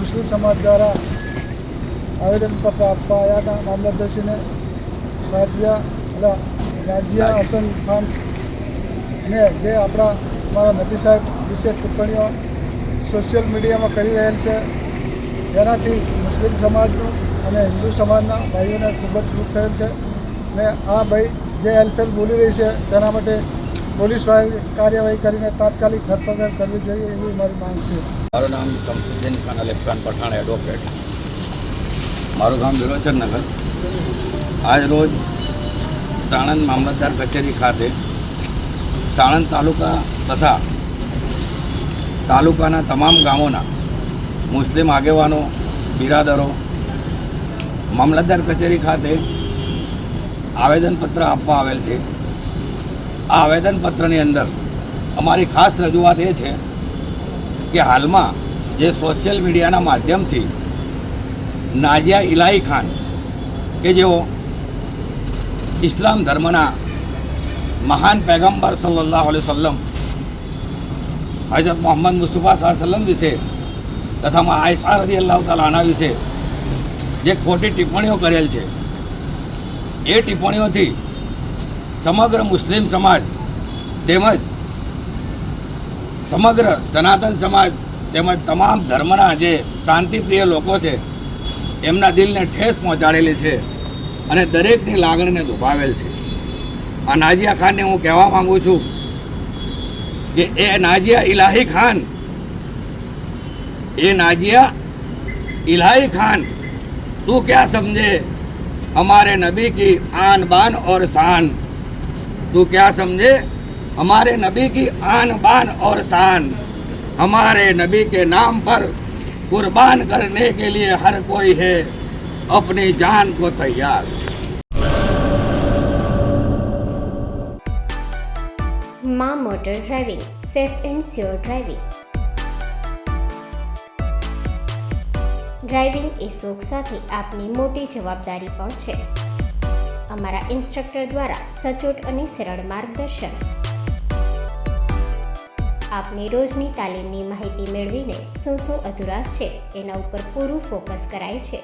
મુસ્લિમ સમાજ દ્વારા આવેદનપત્ર આપવા આવ્યા હતા મામલતદારશ્રીને. નાઝિયા હસન ખાન ને જે અમારા નબી સાહેબ વિશે ટિપ્પણીઓ સોશિયલ મીડિયામાં કરી રહેલ છે, તેનાથી મુસ્લિમ સમાજનું અને હિન્દુ સમાજના ભાઈઓને ખૂબ જ દુઃખ થયેલ છે. ને આ ભાઈ જે હેલ્પેલ બોલી રહી છે તેના માટે પોલીસ કાર્યવાહી કરીને તાત્કાલિક ધરપકડ કરવી જોઈએ એવી મારી માંગ છે. મારું નામ શમસુદ્દીન ખાન અલીફ ખાન પઠાણ, એડવોકેટ. મારું ગામ વિરોચનનગર. આજ રોજ સાણંદ મામલતદાર કચેરી ખાતે સાણંદ તાલુકા તથા તાલુકાના તમામ ગામોના મુસ્લિમ આગેવાનો, બિરાદરો મામલતદાર કચેરી ખાતે આવેદનપત્ર આપવા આવેલ છે. આ આવેદનપત્રની અંદર અમારી ખાસ રજૂઆત એ છે કે હાલમાં જે સોશિયલ મીડિયાના માધ્યમથી નાઝિયા ઇલાહી ખાન કે જેઓ ઇસ્લામ ધર્મના મહાન પૈગંબર સલ્લલ્લાહુ અલૈહિ વસલ્લમ હજરત મોહમ્મદ મુસ્તફા સલ્લમ વિશે તથા આયશા રઝિયલ્લાહુ તઆલા અન્હા વિશે જે ખોટી ટિપ્પણીઓ કરેલ છે, એ ટિપ્પણીઓથી સમગ્ર મુસ્લિમ સમાજ તેમજ સમગ્ર સનાતન સમાજ તેમજ તમામ ધર્મના જે શાંતિપ્રિય લોકો છે એમના દિલને ઠેસ પહોંચાડેલી છે અને દરેકની લાગણીને દુભાવેલ છે. આ નાઝિયા ખાનને હું કહેવા માગું છું कि ए नाजिया इलाही खान, ए नाजिया इलाही खान, तू क्या समझे हमारे नबी की आन बान और शान, तू क्या समझे हमारे नबी की आन बान और शान, हमारे नबी के नाम पर कुर्बान करने के लिए हर कोई है अपनी जान को तैयार. માં motor driving, safe and sure driving. Driving એ શોખ સાથે આપની મોટી જવાબદારી પણ છે. અમારા ઇન્સ્ટ્રક્ટર દ્વારા સચોટ અને સરળ માર્ગદર્શન. આપની રોજની તાલીમની માહિતી મેળવીને શું અધુરાશ છે એના ઉપર પૂરું ફોકસ કરાય છે.